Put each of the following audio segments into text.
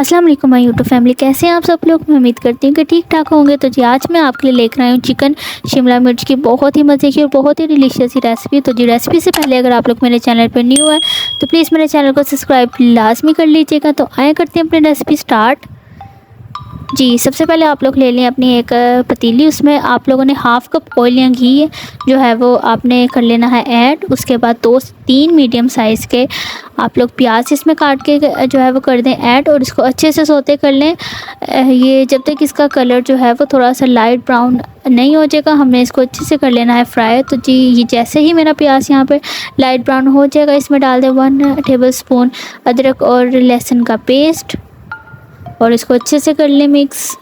अस्सलाम वालेकुम my YouTube family, कैसे हैं आप सब लोग। मैं उम्मीद करती हूँ कि ठीक ठाक होंगे। तो जी आज मैं आपके लिए लेकर आई हूँ चिकन शिमला मिर्च की बहुत ही मज़े की और बहुत ही डिलीशियस सी रेसिपी। तो जी रेसिपी से पहले अगर आप लोग मेरे चैनल पर न्यू है तो प्लीज़ मेरे चैनल को सब्सक्राइब लाजमी कर लीजिएगा। तो आए करते हैं अपनी रेसिपी स्टार्ट। जी सबसे पहले आप लोग ले लें अपनी एक पतीली, उसमें आप लोगों ने हाफ़ कप ऑयल या घी जो है वो आपने कर लेना है ऐड। उसके बाद 2 से 3 मीडियम साइज़ के आप लोग प्याज इसमें काट के जो है वो कर दें ऐड और इसको अच्छे से सौते कर लें। ये जब तक इसका कलर जो है वो थोड़ा सा लाइट ब्राउन नहीं हो जाएगा, हमने इसको अच्छे से कर लेना है फ्राई। तो जी ये जैसे ही मेरा प्याज यहाँ पे लाइट ब्राउन हो जाएगा, इसमें डाल दें 1 टेबल स्पून अदरक और लहसुन का पेस्ट और इसको अच्छे से कर लें मिक्स।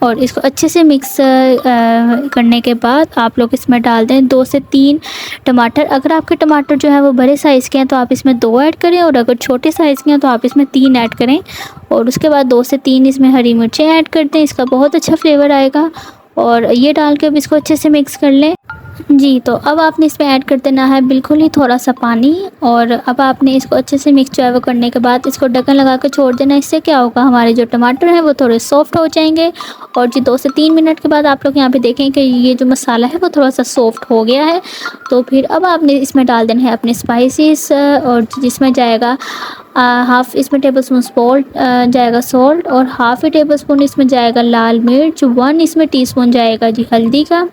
और इसको अच्छे से मिक्स करने के बाद आप लोग इसमें डाल दें 2 से 3 टमाटर। अगर आपके टमाटर जो है वो बड़े साइज़ के हैं तो आप इसमें 2 ऐड करें, और अगर छोटे साइज़ के हैं तो आप इसमें 3 ऐड करें। और उसके बाद 2 से 3 इसमें हरी मिर्चें ऐड कर दें, इसका बहुत अच्छा फ्लेवर आएगा। और ये डाल के अब इसको अच्छे से मिक्स कर लें। जी तो अब आपने इसमें ऐड कर देना है बिल्कुल ही थोड़ा सा पानी। और अब आपने इसको अच्छे से मिक्स जो है वो करने के बाद इसको ढक्कन लगा कर छोड़ देना। इससे क्या होगा, हमारे जो टमाटर हैं वो थोड़े सॉफ्ट हो जाएंगे। और जी 2 से 3 मिनट के बाद आप लोग यहाँ पे देखें कि ये जो मसाला है वो थोड़ा सा सॉफ्ट हो गया है। तो फिर अब आपने इसमें डाल देना है अपने स्पाइसेस, और जिसमें जाएगा हाफ़ इसमें टेबल स्पून जाएगा सॉल्ट, और हाफ़ टेबल स्पून इसमें जाएगा लाल मिर्च, 1 इसमें टीस्पून जाएगा जी हल्दी का,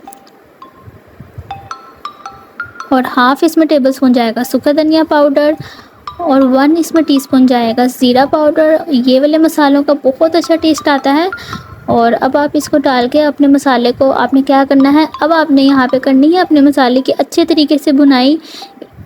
और हाफ़ इसमें टेबल स्पून जाएगा सूखा धनिया पाउडर, और 1 इसमें टीस्पून जाएगा ज़ीरा पाउडर। ये वाले मसालों का बहुत अच्छा टेस्ट आता है। और अब आप इसको डाल के अपने मसाले को आपने क्या करना है, अब आपने यहाँ पे करनी है अपने मसाले की अच्छे तरीके से भुनाई।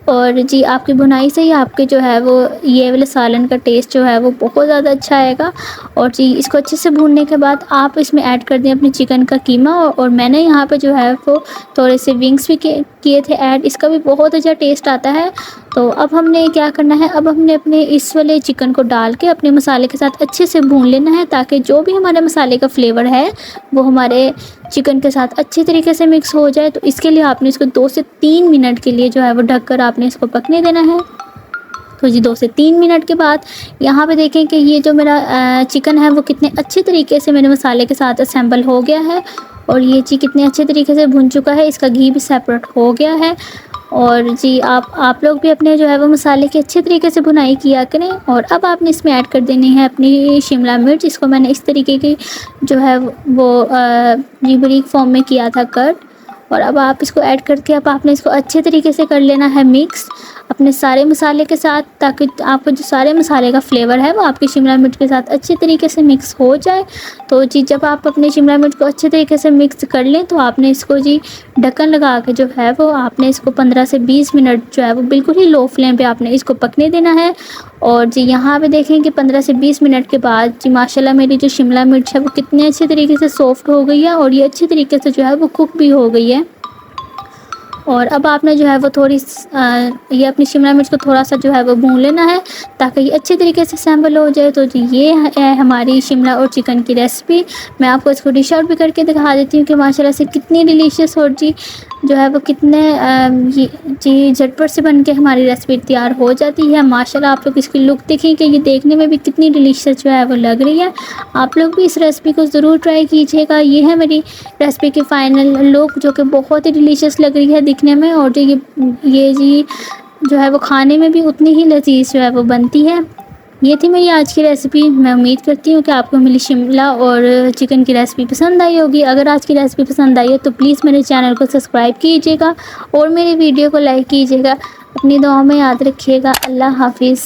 और जी आपकी भुनाई से ही आपके जो है वो ये वाले सालन का टेस्ट जो है वो बहुत ज़्यादा अच्छा आएगा। और जी इसको अच्छे से भूनने के बाद आप इसमें ऐड कर दें अपने चिकन का कीमा, और मैंने यहाँ पे जो है वो थोड़े से विंग्स भी किए थे ऐड, इसका भी बहुत अच्छा टेस्ट आता है। तो अब हमने क्या करना है, अब हमने अपने इस वाले चिकन को डाल के अपने मसाले के साथ अच्छे से भून लेना है, ताकि जो भी हमारे मसाले का फ्लेवर है वो हमारे चिकन के साथ अच्छे तरीके से मिक्स हो जाए। तो इसके लिए आपने इसको 2 से 3 मिनट के लिए जो है वो ढककर आपने इसको पकने देना है। तो जी 2 से 3 मिनट के बाद यहाँ पे देखें कि ये जो मेरा चिकन है वो कितने अच्छे तरीके से मेरे मसाले के साथ असेंबल हो गया है, और ये जी कितने अच्छे तरीके से भुन चुका है, इसका घी भी सेपरेट हो गया है। और जी आप लोग भी अपने जो है वो मसाले की अच्छे तरीके से भुनाई किया करें। और अब आपने इसमें ऐड कर देनी है अपनी शिमला मिर्च, इसको मैंने इस तरीके की जो है वो जी बारीक फॉर्म में किया था कट। और अब आप इसको ऐड करके अब आपने इसको अच्छे तरीके से कर लेना है मिक्स अपने सारे मसाले के साथ, ताकि आपको जो सारे मसाले का फ्लेवर है वो आपकी शिमला मिर्च के साथ अच्छे तरीके से मिक्स हो जाए। तो जी जब आप अपने शिमला मिर्च को अच्छे तरीके से मिक्स कर लें तो आपने इसको जी ढक्कन लगा के जो है वो आपने इसको 15 से 20 मिनट जो है वो बिल्कुल ही लो फ्लेम पे आपने इसको पकने देना है। और जी यहाँ पे देखें कि 15 से 20 मिनट के बाद जी माशाल्लाह मेरी जो शिमला मिर्च है वो कितने अच्छे तरीके से सॉफ्ट हो गई है, और ये अच्छे तरीके से जो है वो कुक भी हो गई है। और अब आपने जो है वो थोड़ी ये अपनी शिमला मिर्च को थोड़ा सा जो है वो भून लेना है, ताकि ये अच्छे तरीके से सैम्बल हो जाए। तो जी ये है हमारी शिमला और चिकन की रेसिपी। मैं आपको इसको डिश आउट भी करके दिखा देती हूँ कि माशाल्लाह से कितनी डिलीशियस और जी जो है वो कितने जी झटपट से बन के हमारी रेसिपी तैयार हो जाती है। माशाल्लाह आप लोग इसकी लुक देखें कि ये देखने में भी कितनी डिलीशियस जो है वो लग रही है। आप लोग भी इस रेसिपी को ज़रूर ट्राई कीजिएगा। ये है मेरी रेसिपी की फ़ाइनल लुक, जो कि बहुत ही डिलीशियस लग रही है दिखने में, और जो ये जी जो है वो खाने में भी उतनी ही लजीज जो है वो बनती है। ये थी मेरी आज की रेसिपी। मैं उम्मीद करती हूँ कि आपको मेरी शिमला और चिकन की रेसिपी पसंद आई होगी। अगर आज की रेसिपी पसंद आई है तो प्लीज़ मेरे चैनल को सब्सक्राइब कीजिएगा और मेरी वीडियो को लाइक कीजिएगा। अपनी दुआओं में याद रखिएगा। अल्लाह हाफिज़।